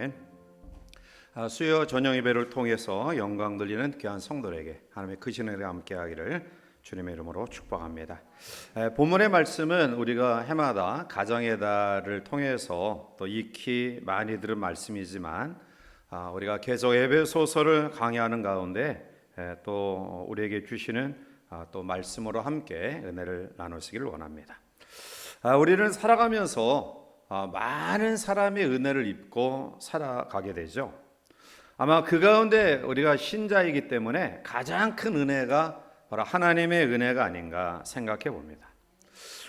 아멘. 수요 저녁 예배를 통해서 영광 돌리는 귀한 성도들에게 하나님의 크신 은혜가 함께하기를 주님의 이름으로 축복합니다. 본문의 말씀은 우리가 해마다 가정의 달을 통해서 또 익히 많이 들은 말씀이지만 우리가 계속 에베소서를 강의하는 가운데 또 우리에게 주시는 또 말씀으로 함께 은혜를 나누시기를 원합니다. 우리는 살아가면서 많은 사람의 은혜를 입고 살아가게 되죠. 아마 그 가운데 우리가 신자이기 때문에 가장 큰 은혜가 바로 하나님의 은혜가 아닌가 생각해 봅니다.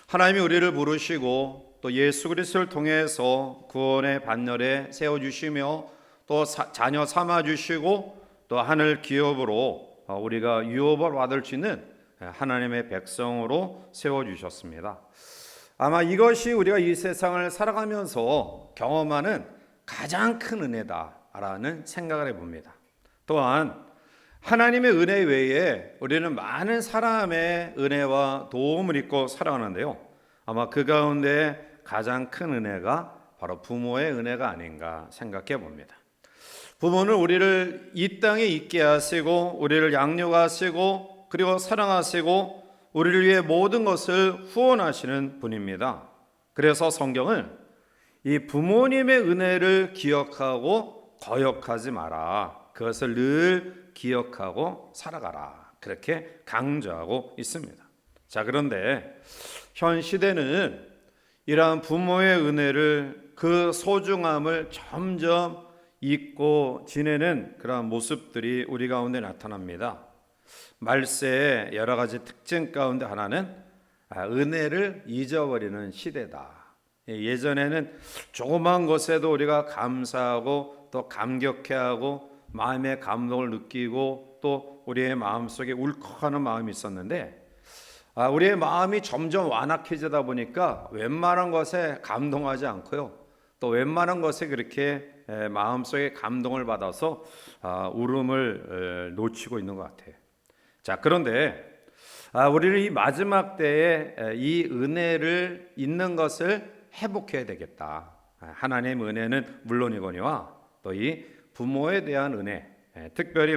하나님이 우리를 부르시고 또 예수 그리스도를 통해서 구원의 반열에 세워주시며 또 자녀 삼아주시고 또 하늘 기업으로 우리가 유업을 받을 수 있는 하나님의 백성으로 세워주셨습니다. 아마 이것이 우리가 이 세상을 살아가면서 경험하는 가장 큰 은혜다라는 생각을 해봅니다. 또한 하나님의 은혜 외에 우리는 많은 사람의 은혜와 도움을 입고 살아가는데요. 아마 그 가운데 가장 큰 은혜가 바로 부모의 은혜가 아닌가 생각해 봅니다. 부모는 우리를 이 땅에 있게 하시고 우리를 양육하시고 그리고 사랑하시고 우리를 위해 모든 것을 후원하시는 분입니다. 그래서 성경은 이 부모님의 은혜를 기억하고 거역하지 마라. 그것을 늘 기억하고 살아가라. 그렇게 강조하고 있습니다. 자, 그런데 현 시대는 이러한 부모의 은혜를 그 소중함을 점점 잊고 지내는 그러한 모습들이 우리 가운데 나타납니다. 말세의 여러 가지 특징 가운데 하나는 은혜를 잊어버리는 시대다. 예전에는 조그만 것에도 우리가 감사하고 또 감격해하고 마음의 감동을 느끼고 또 우리의 마음속에 울컥하는 마음이 있었는데 우리의 마음이 점점 완악해지다 보니까 웬만한 것에 감동하지 않고요. 또 웬만한 것에 그렇게 마음속에 감동을 받아서 울음을 놓치고 있는 것 같아요. 자, 그런데 우리는 이 마지막 때에 이 은혜를 잊는 것을 회복해야 되겠다. 하나님의 은혜는 물론이거니와 또 이 부모에 대한 은혜, 특별히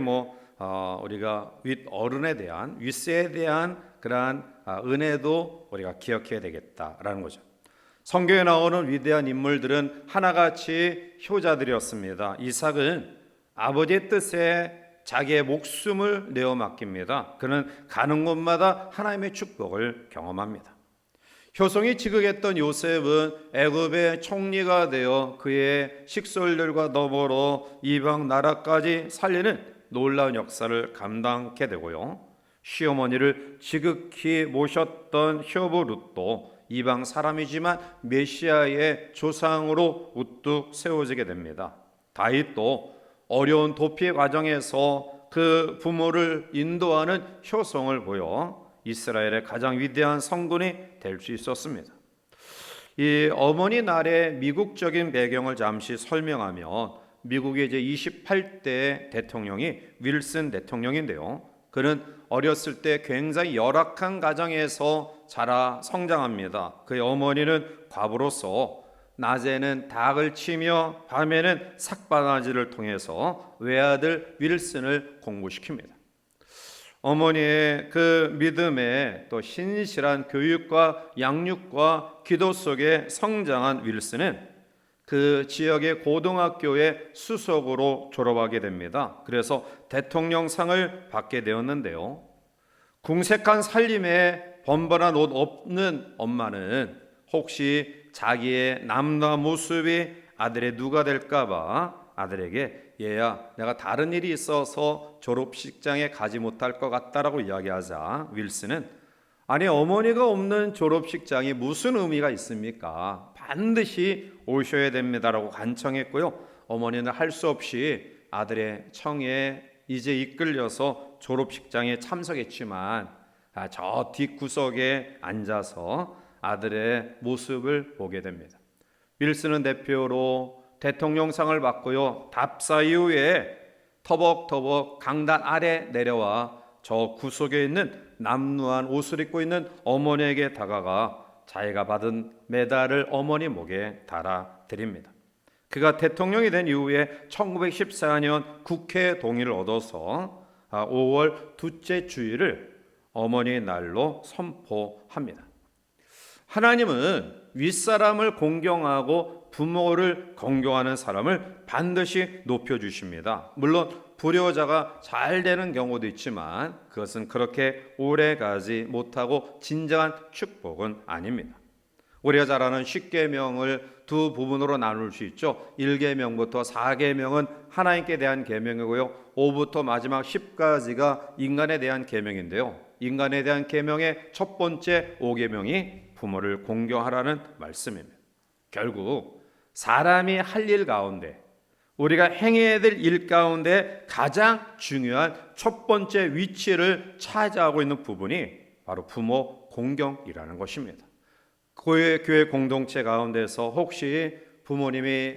우리가 윗어른에 대한 윗세에 대한 그러한 은혜도 우리가 기억해야 되겠다라는 거죠. 성경에 나오는 위대한 인물들은 하나같이 효자들이었습니다. 이삭은 아버지의 뜻에 자기의 목숨을 내어 맡깁니다. 그는 가는 곳마다 하나님의 축복을 경험합니다. 효성이 지극했던 요셉은 애굽의 총리가 되어 그의 식솔들과 더불어 이방 나라까지 살리는 놀라운 역사를 감당하게 되고요. 시어머니를 지극히 모셨던 효부 룻도 이방 사람이지만 메시아의 조상으로 우뚝 세워지게 됩니다. 다윗도 어려운 도피 과정에서 그 부모를 인도하는 효성을 보여 이스라엘의 가장 위대한 성군이 될 수 있었습니다. 이 어머니 날의 미국적인 배경을 잠시 설명하면 미국의 이제 28대 대통령이 윌슨 대통령인데요. 그는 어렸을 때 굉장히 열악한 가정에서 자라 성장합니다. 그의 어머니는 과부로서 낮에는 닭을 치며 밤에는 삭바나지를 통해서 외아들 윌슨을 공부시킵니다. 어머니의 그 믿음에 또 신실한 교육과 양육과 기도 속에 성장한 윌슨은 그 지역의 고등학교의 수석으로 졸업하게 됩니다. 그래서 대통령상을 받게 되었는데요. 궁색한 살림에 번번한 옷 없는 엄마는 혹시 자기의 남자 모습이 아들의 누가 될까 봐 아들에게 얘야 내가 다른 일이 있어서 졸업식장에 가지 못할 것 같다라고 이야기하자 윌슨은 아니 어머니가 없는 졸업식장이 무슨 의미가 있습니까? 반드시 오셔야 됩니다라고 간청했고요. 어머니는 할 수 없이 아들의 청에 이제 이끌려서 졸업식장에 참석했지만 저 뒷구석에 앉아서 아들의 모습을 보게 됩니다. 윌슨은 대표로 대통령상을 받고요. 답사 이후에 터벅터벅 강단 아래 내려와 저 구석에 있는 남루한 옷을 입고 있는 어머니에게 다가가 자기가 받은 메달을 어머니 목에 달아 드립니다. 그가 대통령이 된 이후에 1914년 국회 동의를 얻어서 5월 둘째 주일을 어머니의 날로 선포합니다. 하나님은 윗사람을 공경하고 부모를 공경하는 사람을 반드시 높여주십니다. 물론 불효자가 잘 되는 경우도 있지만 그것은 그렇게 오래가지 못하고 진정한 축복은 아닙니다. 우리가 잘 아는 10계명을 두 부분으로 나눌 수 있죠. 1계명부터 4계명은 하나님께 대한 계명이고요, 5부터 마지막 10까지가 인간에 대한 계명인데요, 인간에 대한 계명의 첫 번째 5계명이 부모를 공경하라는 말씀입니다. 결국 사람이 할 일 가운데, 우리가 행해야 될 일 가운데 가장 중요한 첫 번째 위치를 차지하고 있는 부분이 바로 부모 공경이라는 것입니다. 교회 공동체 가운데서 혹시 부모님이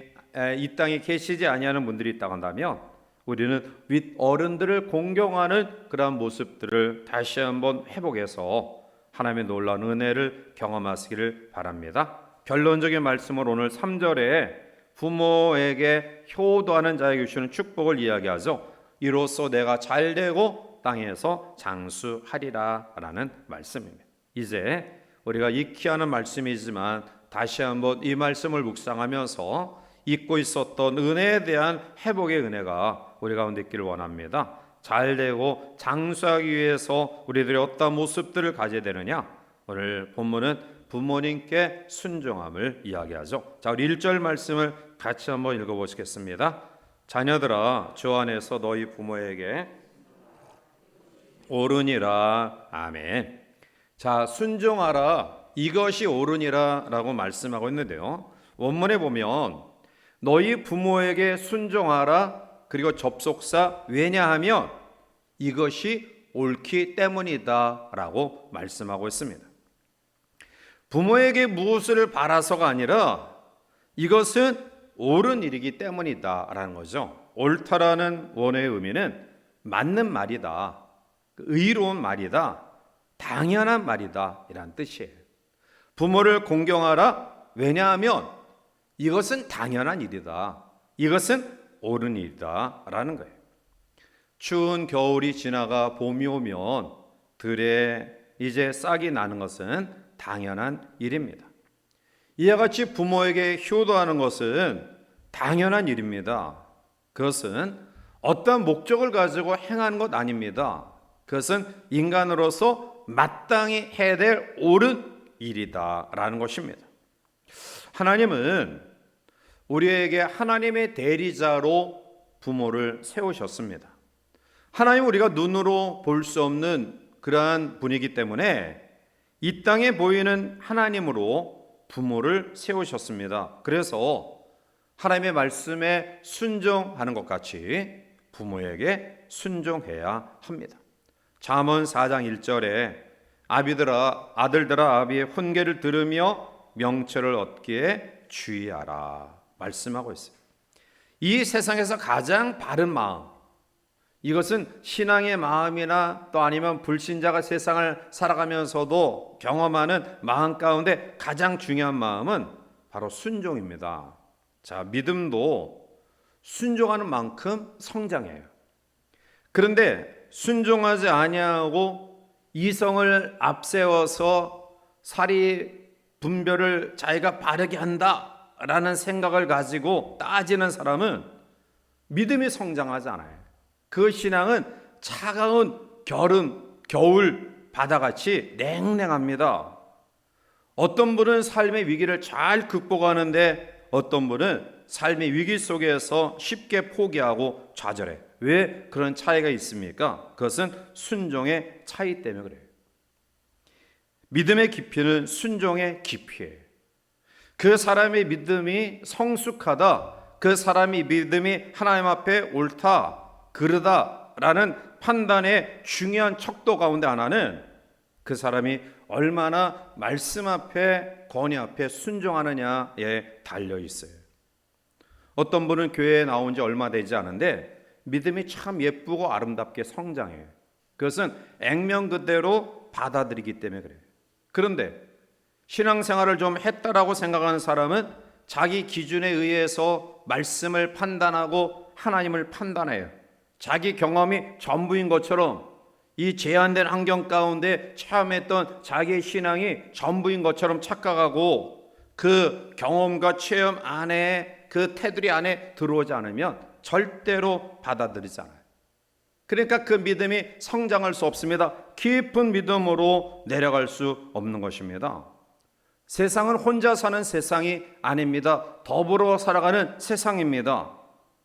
이 땅에 계시지 아니하는 분들이 있다고 한다면 우리는 윗 어른들을 공경하는 그러한 모습들을 다시 한번 회복해서 하나님의 놀라운 은혜를 경험하시기를 바랍니다. 결론적인 말씀으로 오늘 3절에 부모에게 효도하는 자에게 주시는 축복을 이야기하죠. 이로써 내가 잘되고 땅에서 장수하리라 라는 말씀입니다. 이제 우리가 익히 하는 말씀이지만 다시 한번 이 말씀을 묵상하면서 잊고 있었던 은혜에 대한 회복의 은혜가 우리 가운데 있기를 원합니다. 잘되고 장수하기 위해서 우리들이 어떤 모습들을 가져야 되느냐? 오늘 본문은 부모님께 순종함을 이야기하죠. 자, 우리 1절 말씀을 같이 한번 읽어보시겠습니다. 자녀들아, 주 안에서 너희 부모에게 옳으니라. 아멘. 자, 순종하라, 이것이 옳으니라 라고 말씀하고 있는데요, 원문에 보면 너희 부모에게 순종하라, 그리고 접속사 왜냐하면 이것이 옳기 때문이다 라고 말씀하고 있습니다. 부모에게 무엇을 바라서가 아니라 이것은 옳은 일이기 때문이다 라는 거죠. 옳다라는 원어의 의미는 맞는 말이다, 의로운 말이다, 당연한 말이다 이란 뜻이에요. 부모를 공경하라, 왜냐하면 이것은 당연한 일이다, 이것은 옳은 일이다 라는 거예요. 추운 겨울이 지나가 봄이 오면 들에 이제 싹이 나는 것은 당연한 일입니다. 이와 같이 부모에게 효도하는 것은 당연한 일입니다. 그것은 어떤 목적을 가지고 행하는 것 아닙니다. 그것은 인간으로서 마땅히 해야 될 옳은 일이다라는 것입니다. 하나님은 우리에게 하나님의 대리자로 부모를 세우셨습니다. 하나님은 우리가 눈으로 볼 수 없는 그러한 분이기 때문에 이 땅에 보이는 하나님으로 부모를 세우셨습니다. 그래서 하나님의 말씀에 순종하는 것 같이 부모에게 순종해야 합니다. 잠언 4장 1절에 아들들아 아비의 훈계를 들으며 명철을 얻기에 주의하라 말씀하고 있어요. 이 세상에서 가장 바른 마음, 이것은 신앙의 마음이나 또 아니면 불신자가 세상을 살아가면서도 경험하는 마음 가운데 가장 중요한 마음은 바로 순종입니다. 자, 믿음도 순종하는 만큼 성장해요. 그런데 순종하지 아니하고 이성을 앞세워서 사리 분별을 자기가 바르게 한다라는 생각을 가지고 따지는 사람은 믿음이 성장하지 않아요. 그 신앙은 차가운 겨울 바다같이 냉랭합니다. 어떤 분은 삶의 위기를 잘 극복하는데 어떤 분은 삶의 위기 속에서 쉽게 포기하고 좌절해. 왜 그런 차이가 있습니까? 그것은 순종의 차이 때문에 그래요. 믿음의 깊이는 순종의 깊이에요. 그 사람의 믿음이 성숙하다, 그 사람의 믿음이 하나님 앞에 옳다, 그르다라는 판단의 중요한 척도 가운데 하나는 그 사람이 얼마나 말씀 앞에 권위 앞에 순종하느냐에 달려 있어요. 어떤 분은 교회에 나온 지 얼마 되지 않은데 믿음이 참 예쁘고 아름답게 성장해요. 그것은 액면 그대로 받아들이기 때문에 그래요. 그런데 신앙생활을 좀 했다라고 생각하는 사람은 자기 기준에 의해서 말씀을 판단하고 하나님을 판단해요. 자기 경험이 전부인 것처럼, 이 제한된 환경 가운데 체험했던 자기의 신앙이 전부인 것처럼 착각하고 그 경험과 체험 안에, 그 테두리 안에 들어오지 않으면 절대로 받아들이지 않아요. 그러니까 그 믿음이 성장할 수 없습니다. 깊은 믿음으로 내려갈 수 없는 것입니다. 세상은 혼자 사는 세상이 아닙니다. 더불어 살아가는 세상입니다.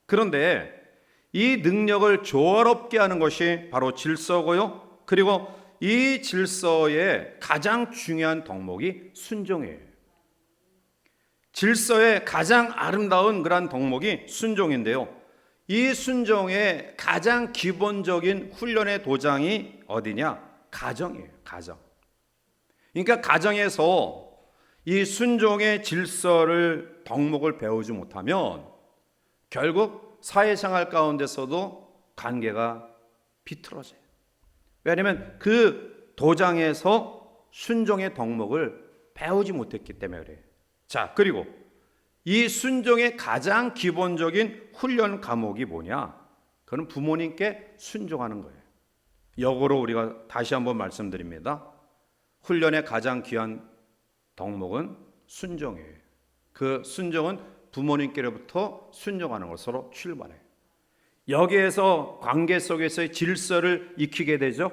그런데 이 능력을 조화롭게 하는 것이 바로 질서고요. 그리고 이 질서의 가장 중요한 덕목이 순종이에요. 질서의 가장 아름다운 그런 덕목이 순종인데요. 이 순종의 가장 기본적인 훈련의 도장이 어디냐? 가정이에요. 가정. 그러니까 가정에서 이 순종의 질서를, 덕목을 배우지 못하면 결국 사회생활 가운데서도 관계가 비틀어져요. 왜냐하면 그 도장에서 순종의 덕목을 배우지 못했기 때문에 그래요. 자, 그리고 이 순종의 가장 기본적인 훈련 과목이 뭐냐? 그건 부모님께 순종하는 거예요. 역으로 우리가 다시 한번 말씀드립니다. 훈련의 가장 귀한 덕목은 순종이에요. 그 순종은 부모님께로부터 순종하는 것으로 출발해요. 여기에서 관계 속에서의 질서를 익히게 되죠.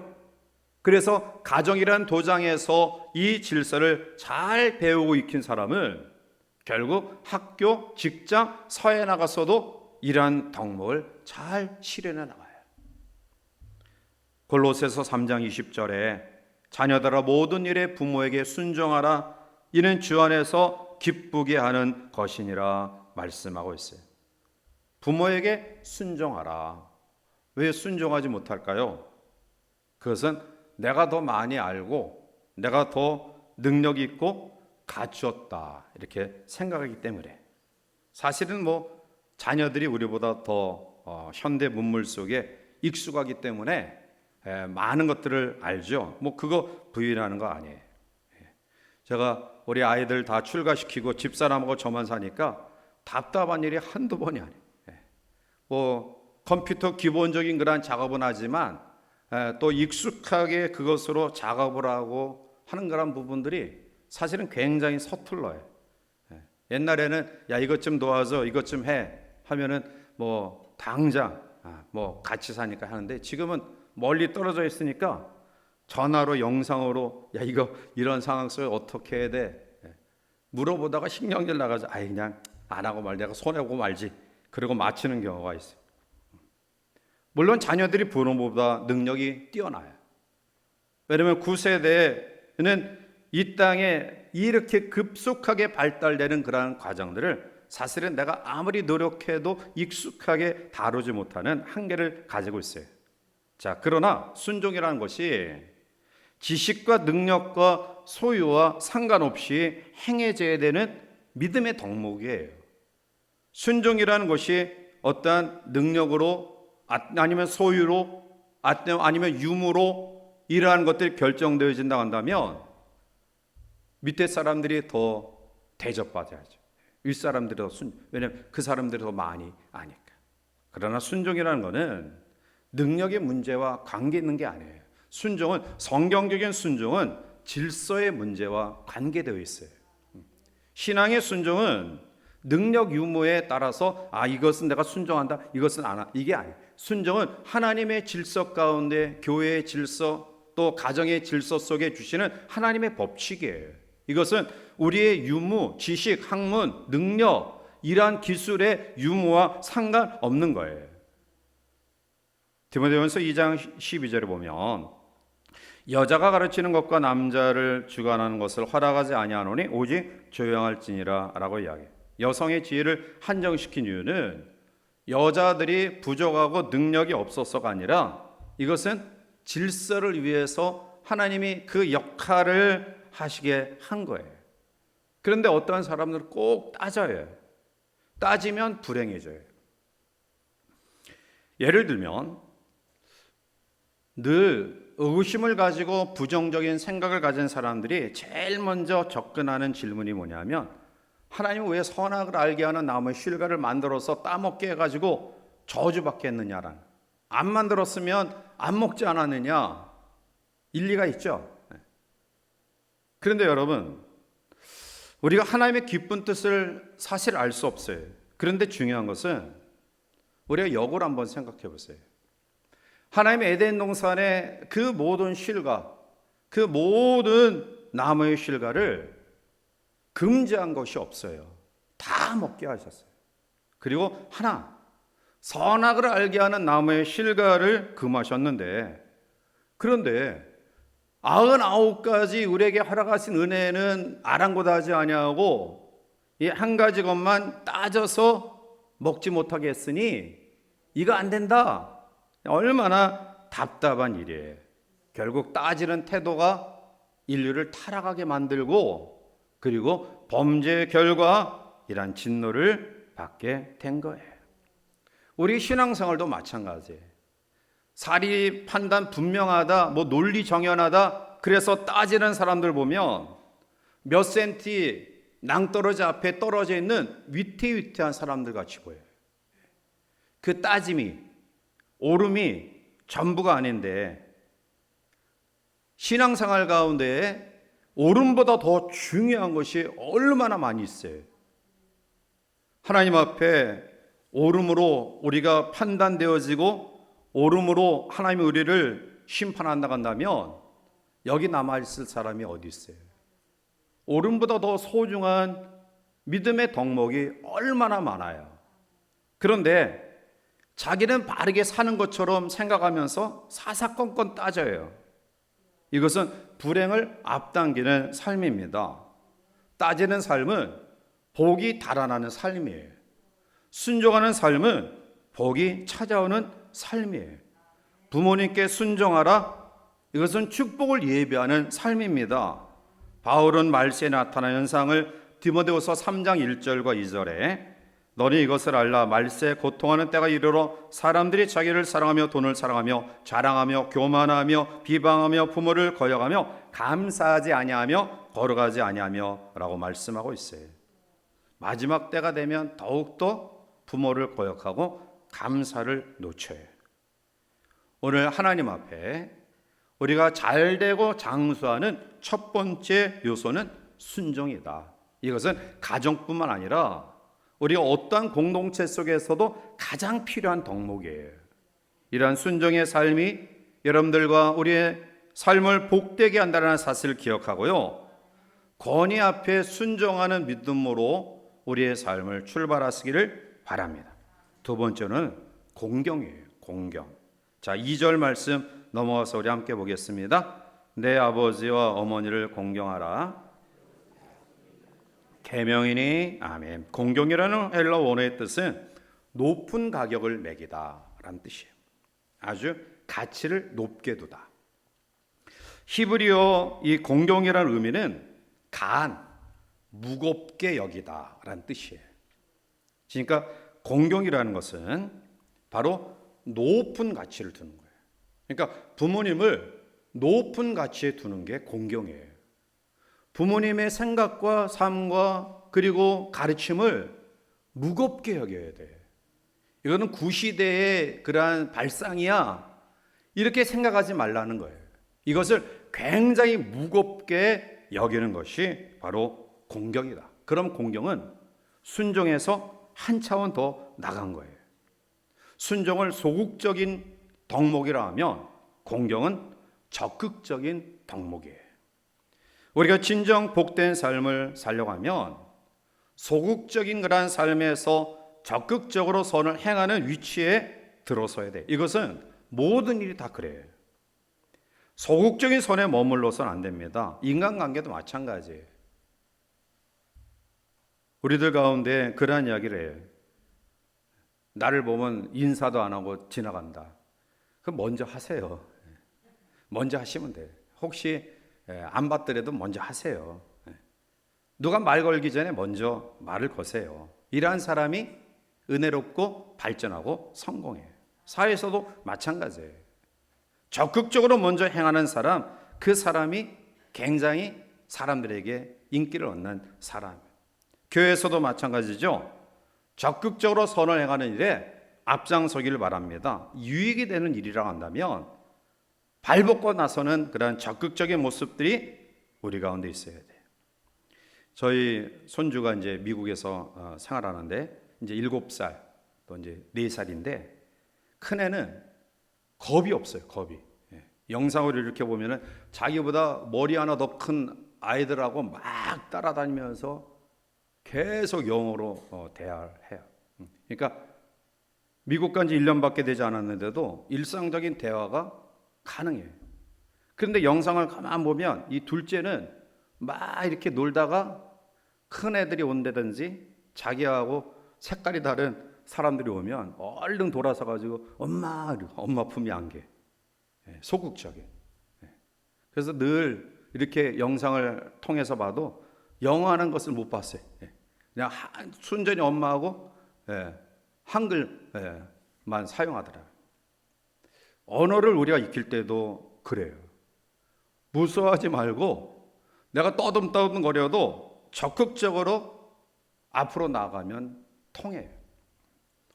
그래서 가정이란 도장에서 이 질서를 잘 배우고 익힌 사람은 결국 학교, 직장, 사회에 나가서도 이러한 덕목을 잘 실현해 나가요. 골로새서 3장 20절에 자녀들아 모든 일에 부모에게 순종하라. 이는 주 안에서 기쁘게 하는 것이니라 말씀하고 있어요. 부모에게 순종하라. 왜 순종하지 못할까요? 그것은 내가 더 많이 알고 내가 더 능력 있고 갖추었다 이렇게 생각하기 때문에. 사실은 자녀들이 우리보다 더 현대 문물 속에 익숙하기 때문에 많은 것들을 알죠. 그거 부인하는 거 아니에요. 제가 우리 아이들 다 출가시키고 집사람하고 저만 사니까 답답한 일이 한두 번이 아니에요. 컴퓨터 기본적인 그런 작업은 하지만 또 익숙하게 그것으로 작업을 하고 하는 그런 부분들이 사실은 굉장히 서툴러요. 옛날에는 야 이것 좀 도와줘, 이것 좀 해 하면은 당장 같이 사니까 하는데, 지금은 멀리 떨어져 있으니까 전화로, 영상으로 야 이거 이런 상황 속에 어떻게 해야 돼 물어보다가 신경질 나가서 그냥 안 하고 내가 손해보고 말지 그리고 마치는 경우가 있어요. 물론 자녀들이 부모보다 능력이 뛰어나요. 왜냐하면 9세대는 이 땅에 이렇게 급속하게 발달되는 그러한 과정들을 사실은 내가 아무리 노력해도 익숙하게 다루지 못하는 한계를 가지고 있어요. 자, 그러나 순종이라는 것이 지식과 능력과 소유와 상관없이 행해져야 되는 믿음의 덕목이에요. 순종이라는 것이 어떠한 능력으로 아니면 소유로 아니면 유무로 이러한 것들이 결정되어진다고 한다면 밑에 사람들이 더 대접받아야죠. 윗사람들이 더 왜냐하면 그 사람들이 더 많이 아니까. 그러나 순종이라는 것은 능력의 문제와 관계 있는 게 아니에요. 순종은, 성경적인 순종은 질서의 문제와 관계되어 있어요. 신앙의 순종은 능력 유무에 따라서 이것은 내가 순종한다, 이것은 안 한다, 이게 아니에요. 순종은 하나님의 질서 가운데 교회의 질서 또 가정의 질서 속에 주시는 하나님의 법칙이에요. 이것은 우리의 유무, 지식, 학문, 능력 이러한 기술의 유무와 상관없는 거예요. 디모데전서 2장 12절에 보면 여자가 가르치는 것과 남자를 주관하는 것을 허락하지 아니하노니 오직 조용할지니라 라고 이야기해요. 여성의 지혜를 한정시킨 이유는 여자들이 부족하고 능력이 없어서가 아니라 이것은 질서를 위해서 하나님이 그 역할을 하시게 한 거예요. 그런데 어떠한 사람들은 꼭 따져요. 따지면 불행해져요. 예를 들면 늘 의구심을 가지고 부정적인 생각을 가진 사람들이 제일 먼저 접근하는 질문이 뭐냐면 하나님은 왜 선악을 알게 하는 나무의 실과를 만들어서 따먹게 해가지고 저주받게 했느냐라는, 안 만들었으면 안 먹지 않았느냐, 일리가 있죠. 그런데 여러분, 우리가 하나님의 기쁜 뜻을 사실 알 수 없어요. 그런데 중요한 것은 우리가 역을 한번 생각해 보세요. 하나님의 에덴 동산의 그 모든 실과, 그 모든 나무의 실과를 금지한 것이 없어요. 다 먹게 하셨어요. 그리고 하나, 선악을 알게 하는 나무의 실과를 금하셨는데, 그런데 99가지 우리에게 허락하신 은혜는 아랑곳하지 아니하고 이 한 가지 것만 따져서 먹지 못하게 했으니 이거 안 된다. 얼마나 답답한 일이에요. 결국 따지는 태도가 인류를 타락하게 만들고, 그리고 범죄의 결과 이란 진노를 받게 된 거예요. 우리 신앙생활도 마찬가지예요. 사리 판단 분명하다, 논리 정연하다, 그래서 따지는 사람들 보면 몇 센티 낭떠러지 앞에 떨어져 있는 위태위태한 사람들 같이 보여요. 그 따짐이, 오름이 전부가 아닌데, 신앙생활 가운데 오름보다 더 중요한 것이 얼마나 많이 있어요. 하나님 앞에 오름으로 우리가 판단되어지고 오름으로 하나님이 우리를 심판한다 간다면 여기 남아있을 사람이 어디 있어요? 오름보다 더 소중한 믿음의 덕목이 얼마나 많아요. 그런데 자기는 바르게 사는 것처럼 생각하면서 사사건건 따져요. 이것은 불행을 앞당기는 삶입니다. 따지는 삶은 복이 달아나는 삶이에요. 순종하는 삶은 복이 찾아오는 삶이에요. 부모님께 순종하라, 이것은 축복을 예비하는 삶입니다. 바울은 말세에 나타난 현상을 디모데후서 3장 1절과 2절에 너는 이것을 알라, 말세에 고통하는 때가 이르러 사람들이 자기를 사랑하며 돈을 사랑하며 자랑하며 교만하며 비방하며 부모를 거역하며 감사하지 아니하며 거룩하지 아니하며 라고 말씀하고 있어요. 마지막 때가 되면 더욱더 부모를 거역하고 감사를 놓쳐요. 오늘 하나님 앞에 우리가 잘되고 장수하는 첫 번째 요소는 순종이다. 이것은 가정뿐만 아니라 우리가 어떠한 공동체 속에서도 가장 필요한 덕목이에요. 이러한 순종의 삶이 여러분들과 우리의 삶을 복되게 한다는 사실을 기억하고요, 권위 앞에 순종하는 믿음으로 우리의 삶을 출발하시기를 바랍니다. 두 번째는 공경이에요. 공경. 자, 2절 말씀 넘어가서 우리 함께 보겠습니다. 내 아버지와 어머니를 공경하라. 계명이니 아멘. 공경이라는 헬라 원어의 뜻은 높은 가격을 매기다 라는 뜻이에요. 아주 가치를 높게 두다. 히브리어 이 공경이라는 의미는 간, 무겁게 여기다 라는 뜻이에요. 그러니까 공경이라는 것은 바로 높은 가치를 두는 거예요. 그러니까 부모님을 높은 가치에 두는 게 공경이에요. 부모님의 생각과 삶과 그리고 가르침을 무겁게 여겨야 돼. 이거는 구시대의 그러한 발상이야, 이렇게 생각하지 말라는 거예요. 이것을 굉장히 무겁게 여기는 것이 바로 공경이다. 그럼 공경은 순종에서 한 차원 더 나간 거예요. 순종을 소극적인 덕목이라 하면 공경은 적극적인 덕목이에요. 우리가 진정 복된 삶을 살려고 하면 소극적인 그러한 삶에서 적극적으로 선을 행하는 위치에 들어서야 돼. 이것은 모든 일이 다 그래요. 소극적인 선에 머물러서는 안 됩니다. 인간관계도 마찬가지예요. 우리들 가운데 그러한 이야기를 해요. 나를 보면 인사도 안 하고 지나간다. 그럼 먼저 하세요. 먼저 하시면 돼요. 혹시 안 받더라도 먼저 하세요. 누가 말 걸기 전에 먼저 말을 거세요. 이러한 사람이 은혜롭고 발전하고 성공해요. 사회에서도 마찬가지예요. 적극적으로 먼저 행하는 사람, 그 사람이 굉장히 사람들에게 인기를 얻는 사람. 교회에서도 마찬가지죠. 적극적으로 선을 행하는 일에 앞장서기를 바랍니다. 유익이 되는 일이라고 한다면 발벗고 나서는 그러한 적극적인 모습들이 우리 가운데 있어야 돼. 저희 손주가 이제 미국에서 생활하는데 이제 7살 또 이제 4살인데 큰애는 겁이 없어요. 겁이. 영상을 이렇게 보면은 자기보다 머리 하나 더 큰 아이들하고 막 따라다니면서 계속 영어로 대화를 해요. 그러니까 미국 간 지 1년밖에 되지 않았는데도 일상적인 대화가 가능해요. 그런데 영상을 가만 보면 이 둘째는 막 이렇게 놀다가 큰 애들이 온다든지 자기하고 색깔이 다른 사람들이 오면 얼른 돌아서 가지고 엄마 품이 안겨. 소극적이에요. 그래서 늘 이렇게 영상을 통해서 봐도 영어하는 것을 못 봤어요. 그냥 순전히 엄마하고 한글만 사용하더라고요. 언어를 우리가 익힐 때도 그래요. 무서워하지 말고 내가 떠듬떠듬거려도 적극적으로 앞으로 나가면 통해요.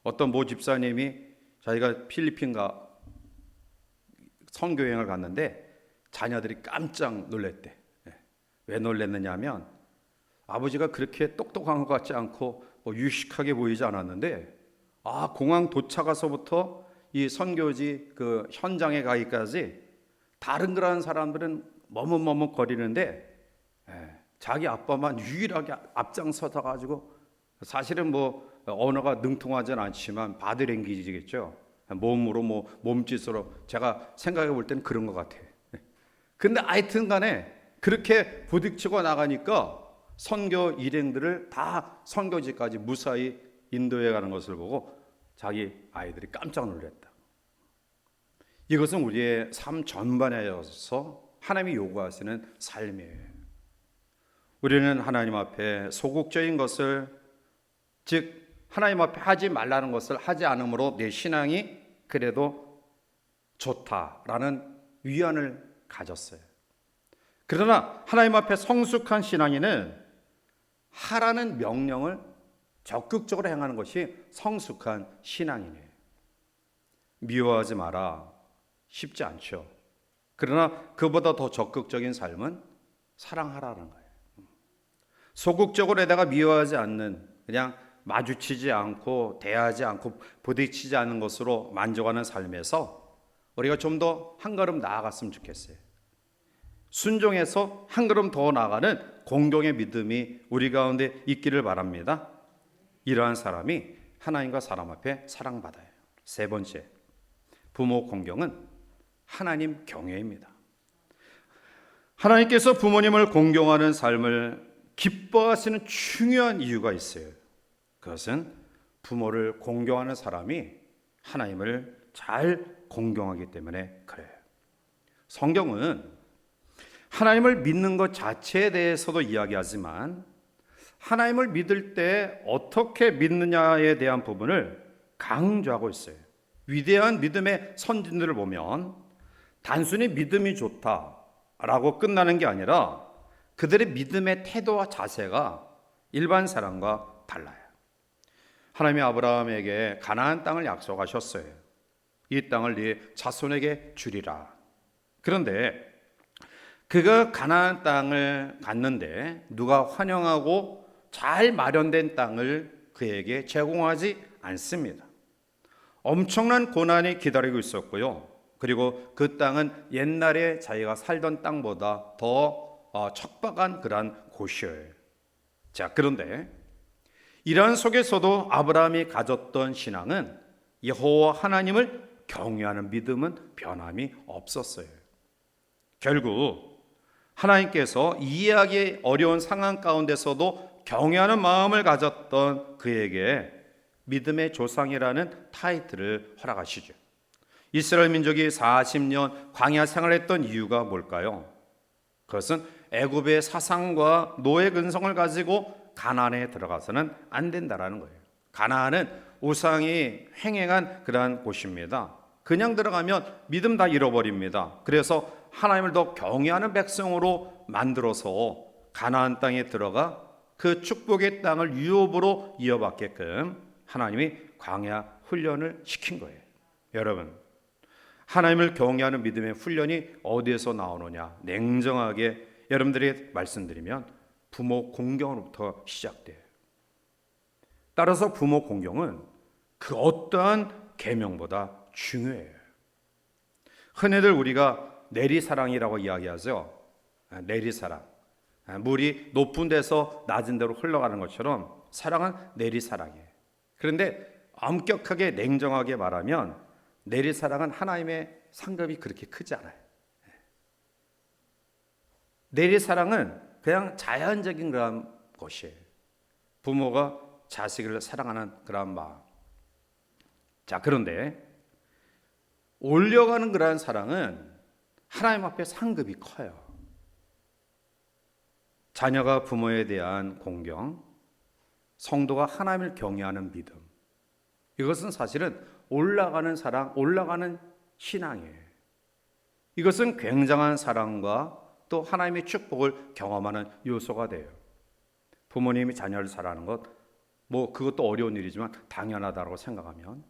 어떤 모 집사님이 자기가 필리핀가 선교여행을 갔는데 자녀들이 깜짝 놀랐대. 왜 놀랐느냐 하면 아버지가 그렇게 똑똑한 것 같지 않고 유식하게 보이지 않았는데 공항 도착해서부터 이 선교지 그 현장에 가기까지 다른 그런 사람들은 머뭇머뭇거리는데 자기 아빠만 유일하게 앞장서서 가지고 사실은 언어가 능통하진 않지만 바디랭귀지겠죠. 몸으로 몸짓으로 제가 생각해 볼 때는 그런 것 같아요. 근데 하여튼 간에 그렇게 부딪히고 나가니까 선교 일행들을 다 선교지까지 무사히 인도해 가는 것을 보고 자기 아이들이 깜짝 놀랐다. 이것은 우리의 삶 전반에 있어서 하나님이 요구하시는 삶이에요. 우리는 하나님 앞에 소극적인 것을, 즉 하나님 앞에 하지 말라는 것을 하지 않으므로 내 신앙이 그래도 좋다라는 위안을 가졌어요. 그러나 하나님 앞에 성숙한 신앙인은 하라는 명령을 적극적으로 행하는 것이 성숙한 신앙이에요. 미워하지 마라. 쉽지 않죠. 그러나 그보다 더 적극적인 삶은 사랑하라는 거예요. 소극적으로 내가 미워하지 않는, 그냥 마주치지 않고 대하지 않고 부딪히지 않는 것으로 만족하는 삶에서 우리가 좀 더 한 걸음 나아갔으면 좋겠어요. 순종해서 한 걸음 더 나아가는 공동의 믿음이 우리 가운데 있기를 바랍니다. 이러한 사람이 하나님과 사람 앞에 사랑받아요. 세 번째, 부모 공경은 하나님 경외입니다. 하나님께서 부모님을 공경하는 삶을 기뻐하시는 중요한 이유가 있어요. 그것은 부모를 공경하는 사람이 하나님을 잘 공경하기 때문에 그래요. 성경은 하나님을 믿는 것 자체에 대해서도 이야기하지만 하나님을 믿을 때 어떻게 믿느냐에 대한 부분을 강조하고 있어요. 위대한 믿음의 선진들을 보면 단순히 믿음이 좋다라고 끝나는 게 아니라 그들의 믿음의 태도와 자세가 일반 사람과 달라요. 하나님이 아브라함에게 가나안 땅을 약속하셨어요. 이 땅을 네 자손에게 주리라. 그런데 그가 가나안 땅을 갔는데 누가 환영하고 잘 마련된 땅을 그에게 제공하지 않습니다. 엄청난 고난이 기다리고 있었고요. 그리고 그 땅은 옛날에 자기가 살던 땅보다 더 척박한 그러한 곳이에요. 자, 그런데 이러한 속에서도 아브라함이 가졌던 신앙은 여호와 하나님을 경외하는 믿음은 변함이 없었어요. 결국 하나님께서 이해하기 어려운 상황 가운데서도 경외하는 마음을 가졌던 그에게 믿음의 조상이라는 타이틀을 허락하시죠. 이스라엘 민족이 40년 광야 생활했던 이유가 뭘까요? 그것은 애굽의 사상과 노예 근성을 가지고 가나안에 들어가서는 안 된다라는 거예요. 가나안은 우상이 횡행한 그러한 곳입니다. 그냥 들어가면 믿음 다 잃어버립니다. 그래서 하나님을 더 경외하는 백성으로 만들어서 가나안 땅에 들어가 그 축복의 땅을 유업으로 이어받게끔 하나님이 광야 훈련을 시킨 거예요. 여러분, 하나님을 경외하는 믿음의 훈련이 어디에서 나오느냐? 냉정하게 여러분들이 말씀드리면 부모 공경으로부터 시작돼요. 따라서 부모 공경은 그 어떠한 계명보다 중요해요. 흔히들 우리가 내리사랑이라고 이야기하죠. 내리사랑. 물이 높은 데서 낮은 데로 흘러가는 것처럼 사랑은 내리사랑이에요. 그런데 엄격하게 냉정하게 말하면 내리사랑은 하나님의 상급이 그렇게 크지 않아요. 내리사랑은 그냥 자연적인 그런 것이에요. 부모가 자식을 사랑하는 그런 마음. 자, 그런데 올려가는 그러한 사랑은 하나님 앞에 상급이 커요. 자녀가 부모에 대한 공경, 성도가 하나님을 경외하는 믿음. 이것은 사실은 올라가는 사랑, 올라가는 신앙이에요. 이것은 굉장한 사랑과 또 하나님의 축복을 경험하는 요소가 돼요. 부모님이 자녀를 사랑하는 것, 그것도 어려운 일이지만 당연하다고 생각하면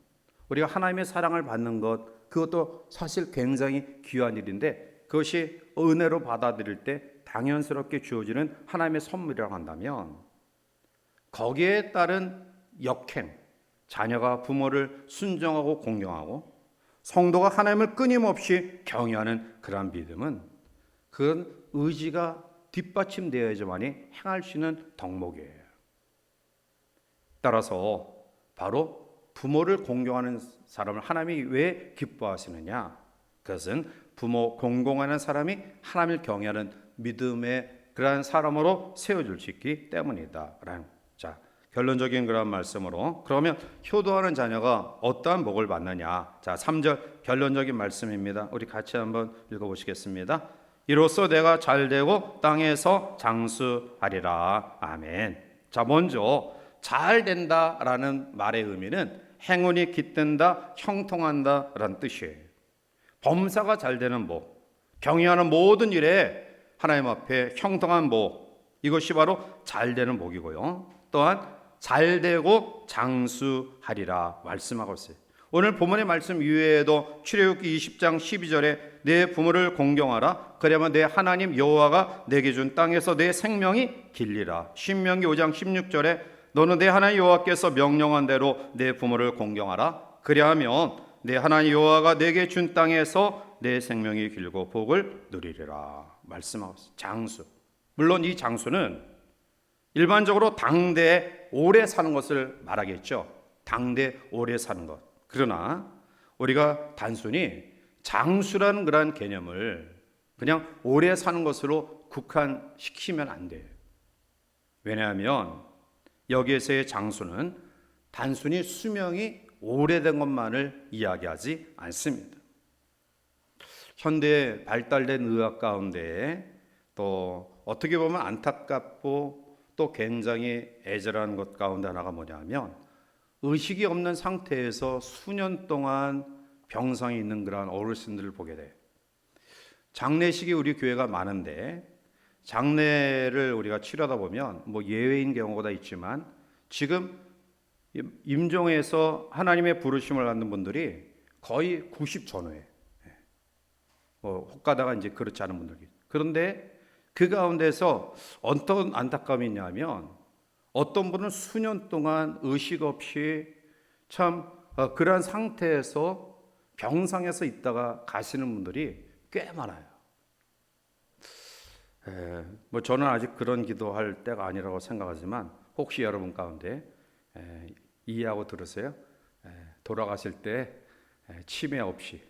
우리가 하나님의 사랑을 받는 것, 그것도 사실 굉장히 귀한 일인데 그것이 은혜로 받아들일 때 당연스럽게 주어지는 하나님의 선물이라고 한다면 거기에 따른 역행, 자녀가 부모를 순종하고 공경하고 성도가 하나님을 끊임없이 경외하는 그러한 믿음은 그건 의지가 뒷받침되어야지만이 행할 수 있는 덕목이에요. 따라서 바로 부모를 공경하는 사람을 하나님이 왜 기뻐하시느냐? 그것은 부모 공경하는 사람이 하나님을 경외하는 믿음의 그러한 사람으로 세워질 수 있기 때문이다. 자, 결론적인 그런 말씀으로 그러면 효도하는 자녀가 어떠한 복을 받느냐? 자, 3절 결론적인 말씀입니다. 우리 같이 한번 읽어보시겠습니다. 이로써 내가 잘되고 땅에서 장수하리라. 아멘. 자, 먼저 잘된다라는 말의 의미는 행운이 깃든다, 형통한다라는 뜻이에요. 범사가 잘되는 복, 경영하는 모든 일에 하나님 앞에 형통한 복, 이것이 바로 잘되는 복이고요. 또한 잘되고 장수하리라 말씀하고 있어요. 오늘 본문의 말씀 이외에도 출애굽기 20장 12절에 내 부모를 공경하라 그러면 내 하나님 여호와가 내게 준 땅에서 내 생명이 길리라. 신명기 5장 16절에 너는 내 하나님 여호와께서 명령한 대로 내 부모를 공경하라 그리하면 내 하나님 여호와가 내게 준 땅에서 내 생명이 길고 복을 누리리라 말씀하고 있어요. 장수. 물론 이 장수는 일반적으로 당대에 오래 사는 것을 말하겠죠. 당대 오래 사는 것. 그러나 우리가 단순히 장수라는 그러한 개념을 그냥 오래 사는 것으로 국한시키면 안 돼요. 왜냐하면 여기에서의 장수는 단순히 수명이 오래된 것만을 이야기하지 않습니다. 현대에 발달된 의학 가운데 또 어떻게 보면 안타깝고 또 굉장히 애절한 것 가운데 하나가 뭐냐면 의식이 없는 상태에서 수년 동안 병상에 있는 그런 어르신들을 보게 돼요. 장례식이 우리 교회가 많은데 장례를 우리가 치르다 보면 예외인 경우가 다 있지만 지금 임종에서 하나님의 부르심을 받는 분들이 거의 90 전후에 혹가다가 이제 그렇지 않은 분들이. 그런데 그 가운데서 어떤 안타까움이 있냐면 어떤 분은 수년 동안 의식 없이 참 그러한 상태에서 병상에서 있다가 가시는 분들이 꽤 많아요. 저는 아직 그런 기도할 때가 아니라고 생각하지만 혹시 여러분 가운데 이해하고 들으세요? 돌아가실 때 치매 없이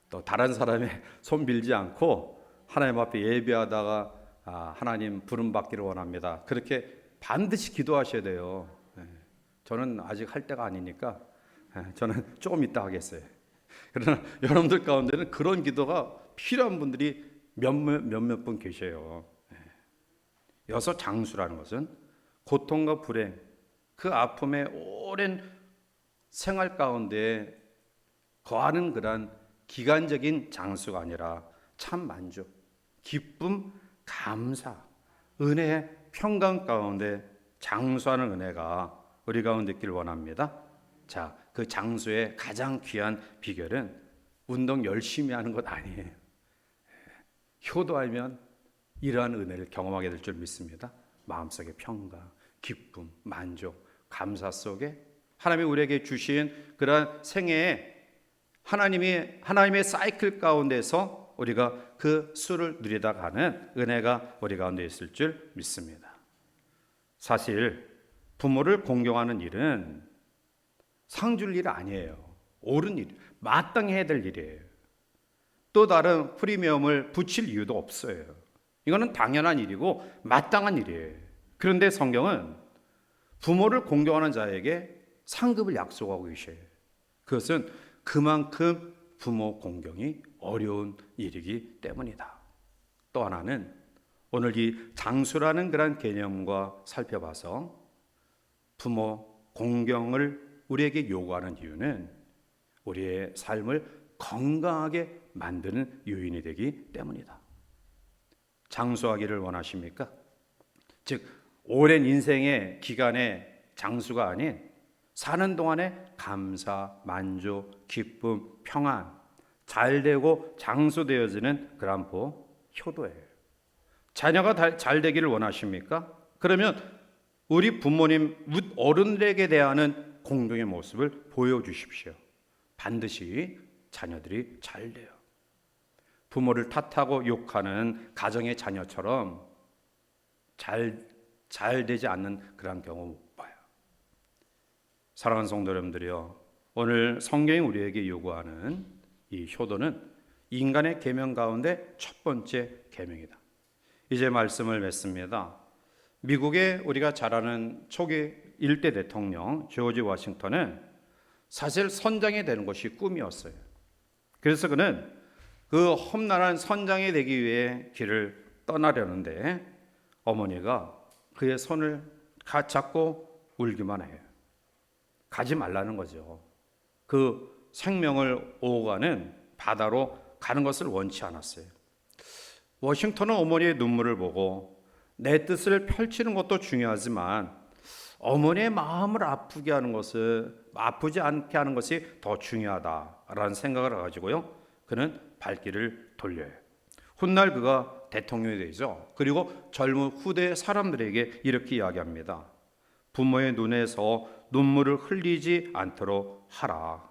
또 다른 사람의 손 빌지 않고 하나님 앞에 예배하다가 하나님 부름 받기를 원합니다. 그렇게 반드시 기도하셔야 돼요. 저는 아직 할 때가 아니니까 저는 조금 이따 하겠어요. 그러나 여러분들 가운데는 그런 기도가 필요한 분들이 몇몇 분 계셔요. 여기서 장수라는 것은 고통과 불행, 그 아픔의 오랜 생활 가운데 거하는 그런 기간적인 장수가 아니라 참 만족, 기쁨, 감사, 은혜의 평강 가운데 장수하는 은혜가 우리 가운데 있기를 원합니다. 자, 그 장수의 가장 귀한 비결은 운동 열심히 하는 것 아니에요. 효도하면 이러한 은혜를 경험하게 될 줄 믿습니다. 마음속의 평강, 기쁨, 만족, 감사 속에 하나님이 우리에게 주신 그러한 생애에 하나님의 사이클 가운데서 우리가 그 수를 누리다 가는 은혜가 우리 가운데 있을 줄 믿습니다. 사실 부모를 공경하는 일은 상 줄 일 아니에요. 옳은 일, 마땅히 해야 될 일이에요. 또 다른 프리미엄을 붙일 이유도 없어요. 이거는 당연한 일이고 마땅한 일이에요. 그런데 성경은 부모를 공경하는 자에게 상급을 약속하고 계셔요. 그것은 그만큼 부모 공경이 어려운 일이기 때문이다. 또 하나는 오늘 이 장수라는 그런 개념과 살펴봐서 부모 공경을 우리에게 요구하는 이유는 우리의 삶을 건강하게 만드는 요인이 되기 때문이다. 장수하기를 원하십니까? 즉 오랜 인생의 기간에 장수가 아닌 사는 동안에 감사, 만족, 기쁨, 평안, 잘되고 장수되어지는 그런 효도예요. 자녀가 잘 되기를 원하십니까? 그러면 우리 부모님, 어른들에게 대하는 공경의 모습을 보여주십시오. 반드시 자녀들이 잘 돼요. 부모를 탓하고 욕하는 가정의 자녀처럼 잘 되지 않는 그런 경우 못 봐요. 사랑하는 성도 여러분들이요, 오늘 성경이 우리에게 요구하는 이 효도는 인간의 계명 가운데 첫 번째 계명이다. 이제 말씀을 맺습니다. 미국의 우리가 잘 아는 초기 일대 대통령 조지 워싱턴은 사실 선장이 되는 것이 꿈이었어요. 그래서 그는 그 험난한 선장이 되기 위해 길을 떠나려는데 어머니가 그의 손을 잡고 울기만 해요. 가지 말라는 거죠. 그 생명을 오가는 바다로 가는 것을 원치 않았어요. 워싱턴은 어머니의 눈물을 보고 내 뜻을 펼치는 것도 중요하지만 어머니의 마음을 아프지 않게 하는 것이 더 중요하다라는 생각을 가지고요, 그는 발길을 돌려요. 훗날 그가 대통령이 되죠. 그리고 젊은 후대 사람들에게 이렇게 이야기합니다. 부모의 눈에서 눈물을 흘리지 않도록 하라.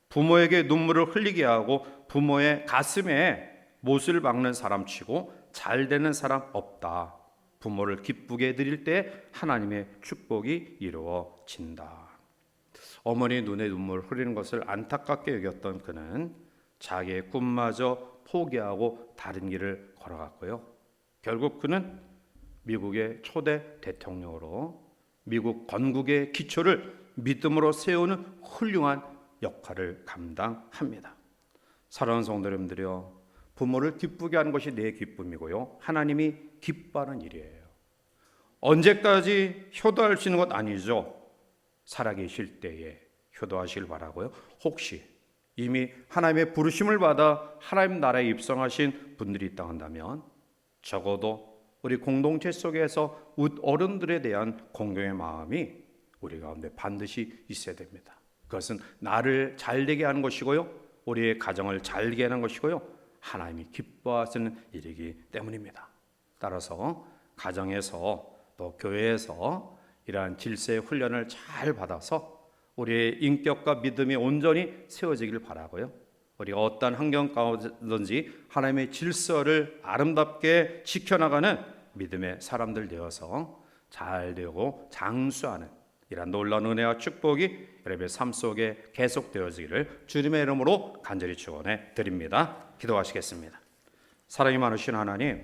부모에게 눈물을 흘리게 하고 부모의 가슴에 못을 박는 사람 치고 잘 되는 사람 없다. 부모를 기쁘게 해드릴 때 하나님의 축복이 이루어진다. 어머니 눈에 눈물을 흘리는 것을 안타깝게 여겼던 그는 자기의 꿈마저 포기하고 다른 길을 걸어갔고요. 결국 그는 미국의 초대 대통령으로 미국 건국의 기초를 믿음으로 세우는 훌륭한 역할을 감당합니다. 사랑하는 성도 여러분들이요, 부모를 기쁘게 하는 것이 내 기쁨이고요, 하나님이 기뻐하는 일이에요. 언제까지 효도할 수 있는 것 아니죠. 살아계실 때에 효도하시길 바라고요. 혹시 이미 하나님의 부르심을 받아 하나님 나라에 입성하신 분들이 있다 한다면 적어도 우리 공동체 속에서 어른들에 대한 공경의 마음이 우리 가운데 반드시 있어야 됩니다. 그것은 나를 잘되게 하는 것이고요, 우리의 가정을 잘되게 하는 것이고요, 하나님이 기뻐하시는 일이기 때문입니다. 따라서 가정에서 또 교회에서 이러한 질서의 훈련을 잘 받아서 우리의 인격과 믿음이 온전히 세워지길 바라고요, 우리가 어떤 환경 가운데든지 하나님의 질서를 아름답게 지켜나가는 믿음의 사람들 되어서 잘되고 장수하는 이런 놀라운 은혜와 축복이 여러분의 삶 속에 계속되어지기를 주님의 이름으로 간절히 축원해 드립니다. 기도하시겠습니다. 사랑이 많으신 하나님,